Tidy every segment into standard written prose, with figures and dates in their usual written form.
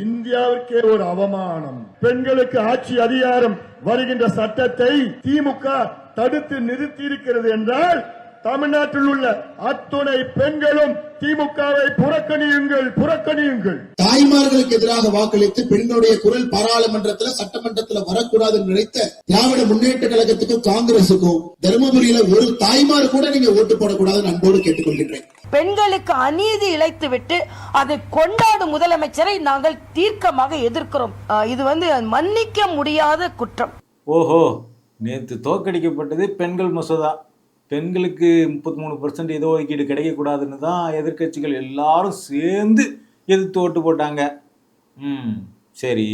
இந்தியாவிற்கே ஒரு அவமானம். பெண்களுக்கு ஆட்சி அதிகாரம் வருகின்ற சட்டத்தை திமுக தடுத்து நிறுத்தி இருக்கிறது என்றால் தமிழ்நாட்டில் உள்ள அத்துணை பெண்களும் திமுகவை புறக்கணியுங்கள், புறக்கணியுங்கள். தாய்மார்களுக்கு எதிராக வாக்களித்து பெண்களுடைய குரல் பாராளுமன்றத்தில் சட்டமன்றத்தில் வரக்கூடாது நினைத்த திராவிட முன்னேற்ற கழகத்துக்கும் காங்கிரசுக்கும் தருமபுரியில ஒரு தாய்மார் கூட நீங்க ஓட்டு போடக்கூடாதுன்னு அன்போடு கேட்டுக்கொள்கின்றேன். பெண்களுக்கு அநீதி இழைத்துவிட்டு அதை கொண்டாடும் முதலமைச்சரை நாங்கள் தீர்க்கமாக எதிர்க்கிறோம். இது மன்னிக்க முடியாத குற்றம். ஓஹோ, நேற்று தோற்கடிக்கப்பட்டது பெண்கள் மசோதா. பெண்களுக்கு 33% இடஒதுக்கீடு கிடைக்கக்கூடாதுன்னு தான் எதிர்கட்சிகள் எல்லாரும் சேர்ந்து எதிர்த்து ஓட்டு போட்டாங்க. சரி,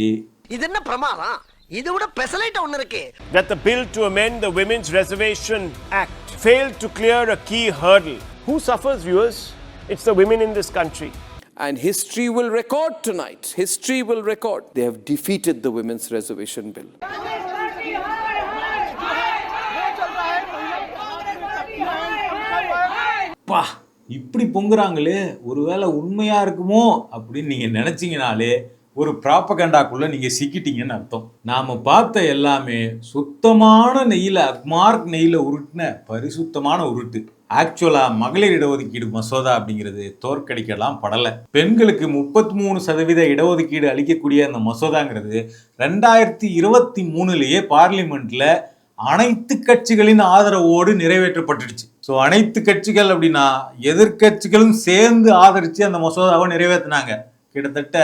இது என்ன பிரமாதம்? இது விட பெசலைட் ஒன்னு இருக்கு. That the bill to amend the Women's Reservation Act failed to clear a key hurdle. Who suffers, viewers? It's the women in this country. And history will record tonight. History will record. They have defeated the Women's Reservation Bill. பா, இப்படி பொங்குறாங்களே, ஒருவேளை உண்மையா இருக்குமோ அப்படின்னு நீங்க நினைச்சீங்கனாலே ஒரு ப்ராபகண்டாக்குள்ள நீங்க சிக்கிட்டீங்கன்னு அர்த்தம். நாம பார்த்த எல்லாமே சுத்தமான நெய்யில, அக்மார்க் நெய்யில உருட்டின பரிசுத்தமான உருட்டு. ஆக்சுவலா மகளிர் இடஒதுக்கீடு மசோதா அப்படிங்கிறது தோற்கடிக்கலாம் படலை. பெண்களுக்கு 33% இடஒதுக்கீடு அளிக்கக்கூடிய அந்த மசோதாங்கிறது 2023 பார்லிமெண்ட்ல அனைத்து கட்சிகளின் ஆதரவோடு நிறைவேற்றப்பட்டுடுச்சு. ஸோ அனைத்து கட்சிகள் அப்படின்னா எதிர்கட்சிகளும் சேர்ந்து ஆதரிச்சு அந்த மசோதாவை நிறைவேற்றினாங்க. கிட்டத்தட்ட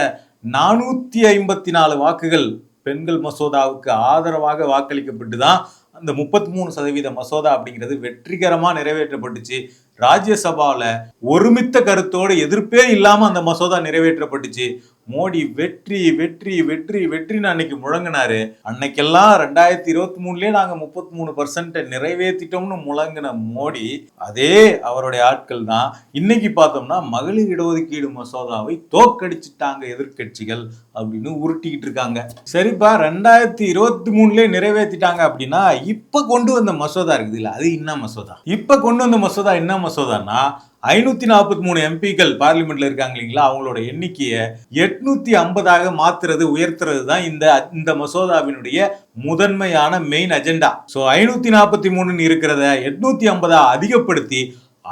454 வாக்குகள் பெண்கள் மசோதாவுக்கு ஆதரவாக வாக்களிக்கப்பட்டு தான் அந்த 33% மசோதா அப்படிங்கிறது வெற்றிகரமா நிறைவேற்றப்பட்டுச்சு. ராஜ்யசபாவில் ஒருமித்த கருத்தோடு எதிர்ப்பே இல்லாம அந்த மசோதா நிறைவேற்றப்பட்டுச்சு. மோடி வெற்றி வெற்றி வெற்றி வெற்றின்னு அன்னைக்கு முழங்கினாரு. அன்னைக்கெல்லாம் 2023 நாங்க 33% நிறைவேற்றிட்டோம்னு முழங்கின மோடி, அதே அவருடைய ஆட்கள் தான் இன்னைக்கு பார்த்தோம்னா மகளிர் இடஒதுக்கீடு மசோதாவை தோற்கடிச்சுட்டாங்க எதிர்கட்சிகள் அப்படின்னு உருட்டிக்கிட்டு இருக்காங்க. சரிப்பா, 2023 நிறைவேற்றிட்டாங்க அப்படின்னா இப்ப கொண்டு வந்த மசோதா இருக்குது இல்ல, அது என்ன மசோதா? இப்ப கொண்டு வந்த மசோதா என்ன மசோதான்னா 543 எம்பிக்கள் பார்லிமெண்ட்ல இருக்காங்க இல்லைங்களா, அவங்களோட எண்ணிக்கையை 850 மாத்துறது, உயர்த்துறது தான் இந்த மசோதாவினுடைய முதன்மையான மெயின் அஜெண்டா. ஸோ 543 இருக்கிறத 850 அதிகப்படுத்தி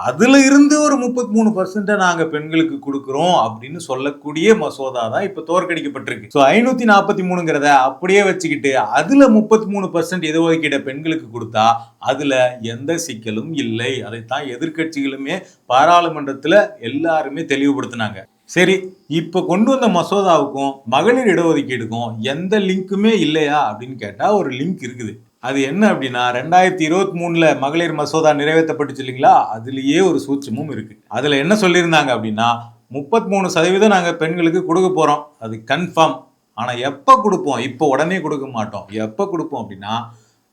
அதுல இருந்து ஒரு 33% நாங்க பெண்களுக்கு கொடுக்கிறோம் அப்படின்னு சொல்லக்கூடிய மசோதா தான் இப்ப தோற்கடிக்கப்பட்டிருக்கு. ஸோ 543ங்கிறத அப்படியே வச்சுக்கிட்டு அதுல 33% இடஒதுக்கீடு பெண்களுக்கு கொடுத்தா அதுல எந்த சிக்கலும் இல்லை. அதைத்தான் எதிர்கட்சிகளுமே பாராளுமன்றத்துல எல்லாருமே தெளிவுபடுத்தினாங்க. சரி, இப்ப கொண்டு வந்த மசோதாவுக்கும் மகளிர் இடஒதுக்கீடுக்கும் எந்த லிங்க்குமே இல்லையா அப்படின்னு கேட்டா ஒரு லிங்க் இருக்குது. அது என்ன அப்படின்னா 2023 மகளிர் மசோதா நிறைவேற்றப்பட்டுச்சு இல்லைங்களா, அதுலயே ஒரு சூட்சமும் இருக்கு. அதுல என்ன சொல்லியிருந்தாங்க அப்படின்னா 33% நாங்க பெண்களுக்கு கொடுக்க போறோம், அது கன்ஃபார்ம். ஆனா எப்ப கொடுப்போம்? இப்போ உடனே கொடுக்க மாட்டோம். எப்ப கொடுப்போம் அப்படின்னா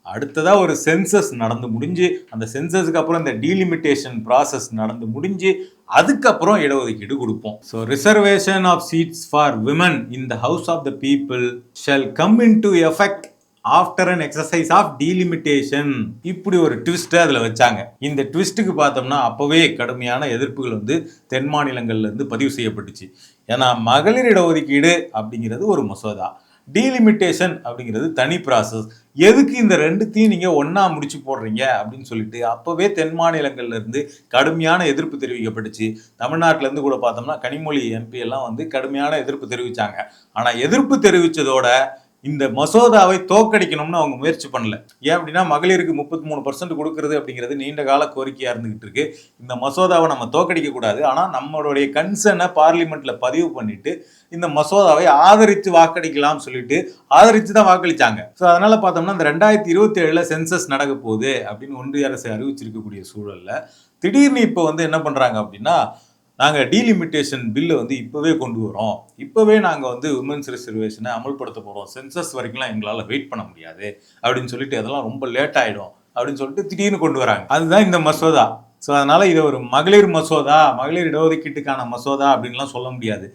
அடுத்ததா ஒரு சென்சஸ் நடந்து முடிஞ்சு, அந்த சென்சஸ்க்கு அப்புறம் இந்த டீலிமிட்டேஷன் ப்ராசஸ் நடந்து முடிஞ்சு அதுக்கப்புறம் இடஒதுக்கீடு கொடுப்போம். So reservation of seats for women in the house of the people shall come into effect after an exercise of delimitation. இப்படி ஒரு ட்விஸ்ட் அதுல வச்சாங்க. இந்த ட்விஸ்ட்டுக்கு பார்த்தோம்னா அப்பவே கடுமையான எதிர்ப்புகள் தென் மாநிலங்கள்ல இருந்து பதிவு செய்யப்பட்டுச்சு. ஏன்னா மகளிர் இடஒதுக்கீடு அப்படிங்கிறது ஒரு மசோதா, டீலிமிட்டேஷன் அப்படிங்கிறது தனி ப்ராசஸ். எதுக்கு இந்த ரெண்டுத்தையும் நீங்க ஒன்னா முடிச்சு போடுறீங்க அப்படின்னு சொல்லிட்டு அப்பவே தென் மாநிலங்கள்ல இருந்து கடுமையான எதிர்ப்பு தெரிவிக்கப்பட்டுச்சு. தமிழ்நாட்டில இருந்து கூட பார்த்தோம்னா கனிமொழி எம்பி எல்லாம் கடுமையான எதிர்ப்பு தெரிவிச்சாங்க. ஆனா எதிர்ப்பு தெரிவிச்சதோட இந்த மசோதாவை தோற்கடிக்கணும்னு அவங்க முயற்சி பண்ணல. ஏன் அப்படின்னா மகளிருக்கு 33% கொடுக்கறது அப்படிங்கிறது நீண்ட கால கோரிக்கையா இருந்துகிட்டு இருக்கு. இந்த மசோதாவை நம்ம தோற்கடிக்க கூடாது, ஆனா நம்மளுடைய கன்சர்னை பார்லிமெண்ட்ல பதிவு பண்ணிட்டு இந்த மசோதாவை ஆதரித்து வாக்களிக்கலாம் சொல்லிட்டு ஆதரித்து தான் வாக்களிச்சாங்க. ஸோ அதனால பார்த்தோம்னா இந்த 2027 சென்சஸ் நடக்க போகுது அப்படின்னு ஒன்றிய அரசு அறிவிச்சிருக்கக்கூடிய சூழல்ல திடீர்னு இப்போ என்ன பண்றாங்க அப்படின்னா, நாங்கள் டீலிமிட்டேஷன் பில்லை இப்போவே கொண்டு வரோம், இப்போவே நாங்கள் உமன்ஸ் ரிசர்வேஷனை அமல்படுத்த போகிறோம், சென்சஸ் வரைக்கும்லாம் எங்களால் வெயிட் பண்ண முடியாது அப்படின்னு சொல்லிட்டு அதெல்லாம் ரொம்ப லேட் ஆகிடும் அப்படின்னு சொல்லிட்டு திடீர்னு கொண்டு வராங்க. அதுதான் இந்த மசோதா. ஸோ அதனால் இதை ஒரு மகளிர் மசோதா, மகளிர் இடஒதுக்கீட்டுக்கான மசோதா அப்படின்லாம் சொல்ல முடியாது.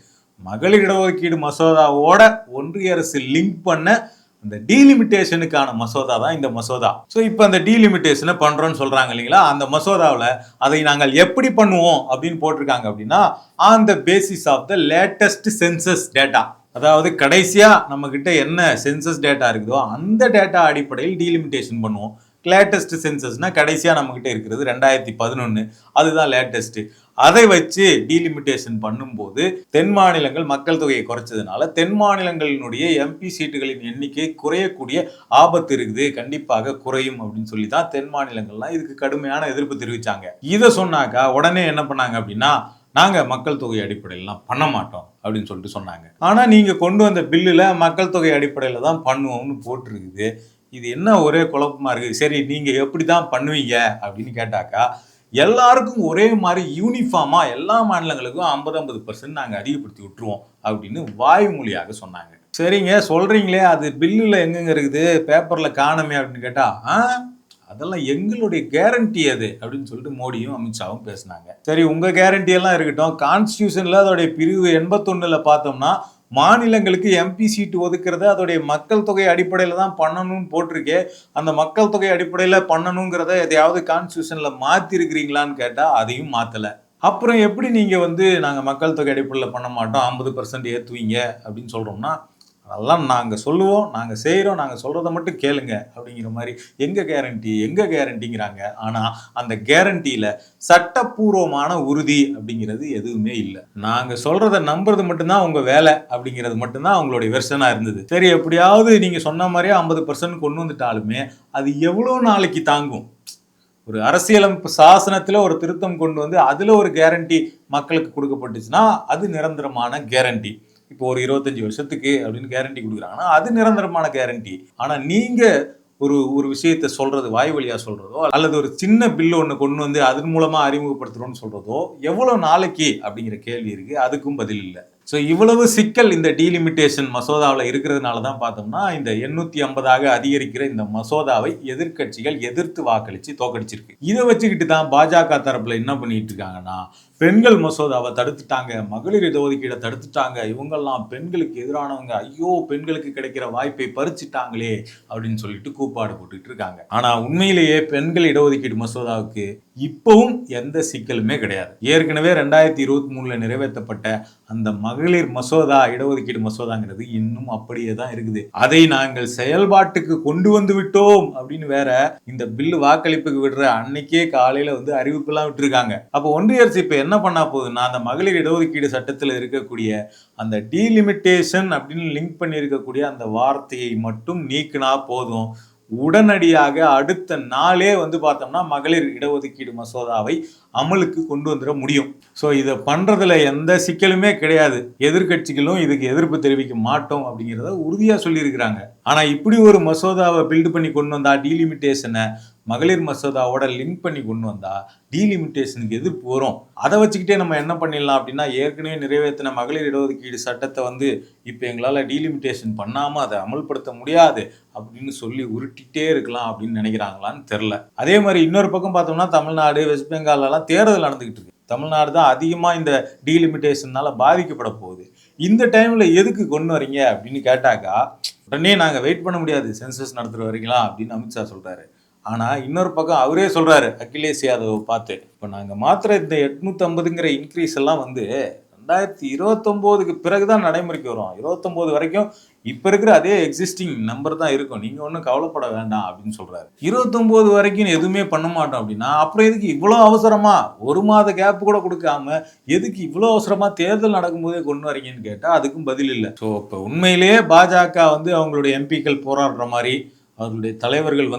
மகளிர் இடஒதுக்கீடு மசோதாவோட ஒன்றிய அரசு லிங்க் பண்ண அந்த டீலிமிட்டேஷனுக்கான மசோதா தான் இந்த மசோதா. ஸோ இப்போ அந்த டீலிமிட்டேஷனை பண்றோம்னு சொல்றாங்க இல்லைங்களா, அந்த மசோதாவில் அதை நாங்கள் எப்படி பண்ணுவோம் அப்படின்னு போட்டிருக்காங்க அப்படின்னா, on the basis of the latest census data. அதாவது கடைசியா நம்ம கிட்ட என்ன சென்சஸ் டேட்டா இருக்குதோ அந்த டேட்டா அடிப்படையில் டீலிமிட்டேஷன் பண்ணுவோம். லேட்டஸ்ட் சென்சஸ்னா கடைசியா நம்ம கிட்ட இருக்கிறது 2011, அதுதான் லேட்டஸ்ட். அதை வச்சு டீலிமிட்டேஷன் பண்ணும்போது தென் மாநிலங்கள் மக்கள் தொகையை குறைச்சதுனால தென் மாநிலங்களினுடைய எம்பி சீட்டுகளின் எண்ணிக்கை குறையக்கூடிய ஆபத்து இருக்குது, கண்டிப்பாக குறையும் அப்படின்னு சொல்லி தான் தென் மாநிலங்கள்லாம் இதுக்கு கடுமையான எதிர்ப்பு தெரிவிச்சாங்க. இதை சொன்னாக்கா உடனே என்ன பண்ணாங்க அப்படின்னா, நாங்க மக்கள் தொகை அடிப்படையிலாம் பண்ண மாட்டோம் அப்படின்னு சொல்லிட்டு சொன்னாங்க. ஆனா நீங்க கொண்டு வந்த பில்லுல மக்கள் தொகை அடிப்படையில தான் பண்ணுவோம்னு போட்டிருக்குது. இது என்ன ஒரே குழப்பமா இருக்கு. சரி, நீங்க எப்படிதான் பண்ணுவீங்க அப்படின்னு கேட்டாக்கா, எல்லாருக்கும் ஒரே மாதிரி யூனிஃபார்மா எல்லா மாநிலங்களுக்கும் 50-50% நாங்க அதிகப்படுத்தி விட்டுருவோம் அப்படின்னு வாய்மொழியாக சொன்னாங்க. சரிங்க, சொல்றீங்களே, அது பில்லுல எங்கெங்க இருக்குது, பேப்பர்ல காணமே அப்படின்னு கேட்டா, அதெல்லாம் எங்களுடைய கேரண்டி அது அப்படின்னு சொல்லிட்டு மோடியும் அமித்ஷாவும் பேசினாங்க. சரி, உங்க கேரண்டி எல்லாம் இருக்கட்டும். கான்ஸ்டியூஷன்ல அதோடைய பிரிவு 81ல பார்த்தோம்னா மாநிலங்களுக்கு எம்பி சீட்டு ஒதுக்குறது அதோடைய மக்கள் தொகை அடிப்படையில தான் பண்ணணும்னு போட்டிருக்கே. அந்த மக்கள் தொகை அடிப்படையில பண்ணணுங்கிறத எதையாவது கான்ஸ்டியூஷன்ல மாத்தி இருக்கிறீங்களான்னு கேட்டா அதையும் மாத்தல. அப்புறம் எப்படி நீங்க நாங்க மக்கள் தொகை அடிப்படையில பண்ண மாட்டோம் 50% ஏத்துவீங்க அப்படின்னு சொல்றோம்னா, அதெல்லாம் நாங்கள் சொல்லுவோம், நாங்கள் செய்கிறோம், நாங்கள் சொல்கிறத மட்டும் கேளுங்க அப்படிங்கிற மாதிரி எங்க கேரண்டிங்கிறாங்க. ஆனால் அந்த கேரண்டியில் சட்டப்பூர்வமான உறுதி அப்படிங்கிறது எதுவுமே இல்லை. நாங்கள் சொல்கிறத நம்புறது மட்டும்தான் உங்கள் வேலை அப்படிங்கிறது மட்டும்தான் அவங்களுடைய வெர்ஷனாக இருந்தது. சரி, எப்படியாவது நீங்கள் சொன்ன மாதிரியே 50% கொண்டு வந்துட்டாலுமே அது எவ்வளோ நாளைக்கு தாங்கும்? ஒரு அரசியலமைப்பு சாசனத்தில் ஒரு திருத்தம் கொண்டு வந்து அதில் ஒரு கேரண்டி மக்களுக்கு கொடுக்கப்பட்டுச்சுன்னா அது நிரந்தரமான கேரண்டி. இப்போ ஒரு 25 வருஷத்துக்கு அப்படின்னு கேரண்டி கொடுக்குறாங்கன்னா அது நிரந்தரமான கேரண்டி. ஆனா நீங்க ஒரு விஷயத்த சொல்றது, வாய் வழியா சொல்றதோ அல்லது ஒரு சின்ன பில்லு ஒன்று கொண்டு வந்து அதன் மூலமா அறிமுகப்படுத்துறோம்னு சொல்றதோ எவ்வளவு நாளைக்கு அப்படிங்கிற கேள்வி இருக்கு. அதுக்கும் பதில் இல்லை. ஸோ இவ்வளவு சிக்கல் இந்த டீலிமிட்டேஷன் மசோதாவில் இருக்கிறதுனால தான் பார்த்தோம்னா இந்த 850 அதிகரிக்கிற இந்த மசோதாவை எதிர்கட்சிகள் எதிர்த்து வாக்களித்து தோக்கடிச்சிருக்கு. இதை வச்சுக்கிட்டு தான் பாஜக தரப்புல என்ன பண்ணிட்டு இருக்காங்கன்னா, பெண்கள் மசோதாவை தடுத்துட்டாங்க, மகளிர் இடஒதுக்கீடை தடுத்துட்டாங்க, இவங்கெல்லாம் பெண்களுக்கு எதிரானவங்க, ஐயோ பெண்களுக்கு கிடைக்கிற வாய்ப்பை பறிச்சுட்டாங்களே அப்படின்னு சொல்லிட்டு கூப்பாடு போட்டுட்டு இருக்காங்க. ஆனா உண்மையிலேயே பெண்கள் இடஒதுக்கீடு மசோதாவுக்கு இப்பவும் எந்த சிக்கலுமே கிடையாது. ஏற்கனவே 2023 நிறைவேற்றப்பட்ட அந்த மகளிர் மசோதா, இடஒதுக்கீடு மசோதாங்கிறது இன்னும் அப்படியே தான் இருக்குது. அதை நாங்கள் செயல்பாட்டுக்கு கொண்டு வந்து விட்டோம் அப்படின்னு வேற இந்த பில்லு வாக்களிப்புக்கு விடுற அன்னைக்கே காலையில அறிவிப்புலாம் விட்டுருக்காங்க. அப்போ ஒன்றிய அரசு இப்ப என்ன பண்ணா போகுதுன்னா, அந்த மகளிர் இடஒதுக்கீடு சட்டத்தில் இருக்கக்கூடிய அந்த டீலிமிட்டேஷன் அப்படின்னு லிங்க் பண்ணி இருக்கக்கூடிய அந்த வார்த்தையை மட்டும் நீக்கினா போதும், உடனடியாக அடுத்த நாளே பார்த்தோம்னா மகளிர் இடஒதுக்கீடு மசோதாவை அமலுக்கு கொண்டு வந்துட முடியும். ஸோ இதை பண்றதுல எந்த சிக்கலுமே கிடையாது. எதிர்கட்சிகளும் இதுக்கு எதிர்ப்பு தெரிவிக்க மாட்டோம் அப்படிங்கிறத உறுதியா சொல்லியிருக்கிறாங்க. ஆனா இப்படி ஒரு மசோதாவை பில்டு பண்ணி கொண்டு வந்தா, டீலிமிட்டேஷனை மகளிர் மசோதாவோட லிங்க் பண்ணி கொண்டு வந்தா டீலிமிட்டேஷனுக்கு எதிர்ப்பு வரும். அதை வச்சுக்கிட்டே நம்ம என்ன பண்ணிடலாம் அப்படின்னா, ஏற்கனவே நிறைவேற்றின மகளிர் இடஒதுக்கீடு சட்டத்தை இப்போ எங்களால் டீலிமிட்டேஷன் பண்ணாமல் அதை அமல்படுத்த முடியாது அப்படின்னு சொல்லி உருட்டிகிட்டே இருக்கலாம் அப்படின்னு நினைக்கிறாங்களான்னு தெரில. அதே மாதிரி இன்னொரு பக்கம் பார்த்தோம்னா தமிழ்நாடு, வெஸ்ட் பெங்காலெல்லாம் தேர்தல் நடந்துக்கிட்டு இருக்கு. தமிழ்நாடு தான் அதிகமாக இந்த டீலிமிட்டேஷனால பாதிக்கப்பட போகுது. இந்த டைமில் எதுக்கு கொண்டு வரீங்க அப்படின்னு கேட்டாக்கா, உடனே நாங்கள் வெயிட் பண்ண முடியாது, சென்சஸ் நடத்துகிற வரீங்களா அப்படின்னு அமித்ஷா சொல்கிறாரு. ஆனால் இன்னொரு பக்கம் அவரே சொல்கிறாரு, அகிலேஷ் யாதவ் பார்த்து, இப்போ நாங்கள் மாத்திர இந்த 850ங்கிற இன்க்ரீஸ் எல்லாம் 2029க்கு பிறகுதான் நடைமுறைக்கு வரும். 29 வரைக்கும் இப்போ இருக்கிற அதே எக்ஸிஸ்டிங் நம்பர் தான் இருக்கும், நீங்கள் ஒன்றும் கவலைப்பட வேண்டாம் அப்படின்னு சொல்கிறாரு. 29 வரைக்கும் எதுவுமே பண்ண மாட்டோம் அப்படின்னா அப்புறம் எதுக்கு இவ்வளோ அவசரமா, ஒரு மாத கேப் கூட கொடுக்காம எதுக்கு இவ்வளோ அவசரமா தேர்தல் நடக்கும்போதே கொண்டு வரீங்கன்னு கேட்டால் அதுக்கும் பதில் இல்லை. ஸோ இப்போ உண்மையிலேயே பாஜக அவங்களுடைய எம்பிக்கள் போராடுற மாதிரி, அவர்களுடைய தலைவர்கள்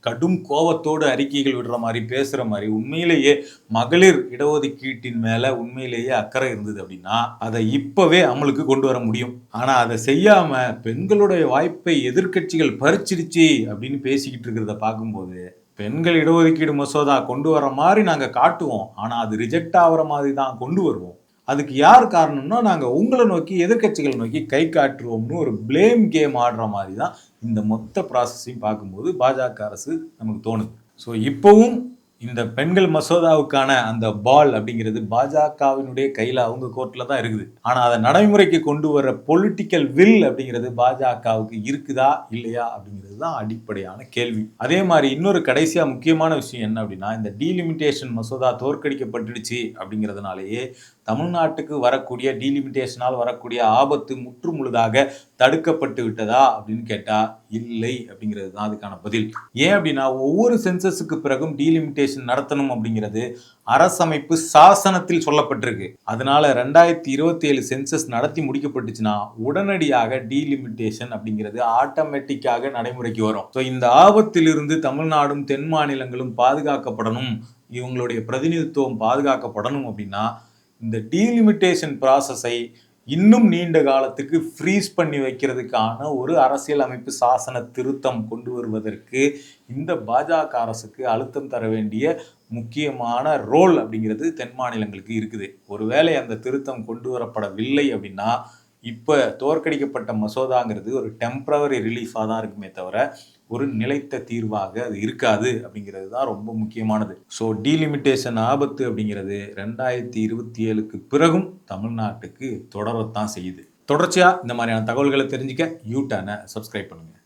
கடும் கோபத்தோடு அறிக்கைகள் விடுற மாதிரி, பேசுற மாதிரி, உண்மையிலேயே மகளிர் இடஒதுக்கீட்டின் மேல உண்மையிலேயே அக்கறை இருந்தது அப்படின்னா அதை இப்பவே அமலுக்கு கொண்டு வர முடியும். ஆனா அதை செய்யாம பெண்களுடைய வாய்ப்பை எதிர்கட்சிகள் பறிச்சிருச்சு அப்படின்னு பேசிக்கிட்டு இருக்கிறத பார்க்கும்போது, பெண்கள் இடஒதுக்கீடு மசோதா கொண்டு வர மாதிரி நாங்க காட்டுவோம், ஆனா அது ரிஜெக்ட் ஆகிற மாதிரி தான் கொண்டு வருவோம். அதுக்கு யார் காரணம்னா, நாங்கள் உங்களை நோக்கி, எதிர்கட்சிகளை நோக்கி கை காட்டுருவோம்னு ஒரு பிளேம் கேம் ஆடுற மாதிரி தான் இந்த மொத்த ப்ராசஸையும் பார்க்கும்போது பாஜக அரசு நமக்கு தோணுது. ஸோ இப்போவும் இந்த பெண்கள் மசோதாவுக்கான அந்த பால் அப்படிங்கிறது பாஜகவினுடைய கையில், அவங்க கோர்ட்டில் தான் இருக்குது. ஆனால் அதை நடைமுறைக்கு கொண்டு வர பொலிட்டிக்கல் வில் அப்படிங்கிறது பாஜகவுக்கு இருக்குதா இல்லையா அப்படிங்கிறது தான் அடிப்படையான கேள்வி. அதே மாதிரி இன்னொரு கடைசியாக முக்கியமான விஷயம் என்ன அப்படின்னா, இந்த டீலிமிட்டேஷன் மசோதா தோற்கடிக்கப்பட்டுடுச்சு அப்படிங்கிறதுனாலேயே தமிழ்நாட்டுக்கு வரக்கூடிய டீலிமிட்டேஷனால் வரக்கூடிய ஆபத்து முற்று முழுதாக தடுக்கப்பட்டு விட்டதா அப்படின்னு கேட்டா இல்லை அப்படிங்கிறது தான் அதுக்கான பதில். ஏன் அப்படின்னா ஒவ்வொரு சென்சஸுக்கு பிறகும் டீலிமிட்டேஷன் நடத்தணும் அப்படிங்கிறது அரசமைப்பு சாசனத்தில் சொல்லப்பட்டிருக்கு. அதனால 2027 சென்சஸ் நடத்தி முடிக்கப்பட்டுச்சுன்னா உடனடியாக டீலிமிட்டேஷன் அப்படிங்கிறது ஆட்டோமேட்டிக்காக நடைமுறைக்கு வரும். ஸோ இந்த ஆபத்திலிருந்து தமிழ்நாடும் தென் மாநிலங்களும் பாதுகாக்கப்படணும், இவங்களுடைய பிரதிநிதித்துவம் பாதுகாக்கப்படணும் அப்படின்னா இந்த டீலிமிட்டேஷன் ப்ராசஸை இன்னும் நீண்ட காலத்துக்கு ஃப்ரீஸ் பண்ணி வைக்கிறதுக்கான ஒரு அரசியல் அமைப்பு சாசன திருத்தம் கொண்டு வருவதற்கு இந்த பாஜக அரசுக்கு அழுத்தம் தர வேண்டிய முக்கியமான ரோல் அப்படிங்கிறது தென் மாநிலங்களுக்கு இருக்குது. ஒருவேளை அந்த திருத்தம் கொண்டு வரப்படவில்லை அப்படின்னா இப்போ தோற்கடிக்கப்பட்ட மசோதாங்கிறது ஒரு டெம்பரவரி ரிலீஃபாக தான் இருக்குமே தவிர ஒரு நிலைத்த தீர்வாக அது இருக்காது அப்படிங்கிறது தான் ரொம்ப முக்கியமானது. ஸோ டீலிமிட்டேஷன் ஆபத்து அப்படிங்கிறது 2027க்கு பிறகும் தமிழ்நாட்டுக்கு தொடரத்தான் செய்யுது. தொடர்ச்சியாக இந்த மாதிரியான தகவல்களை தெரிஞ்சுக்க யூ டர்னை சப்ஸ்கிரைப் பண்ணுங்கள்.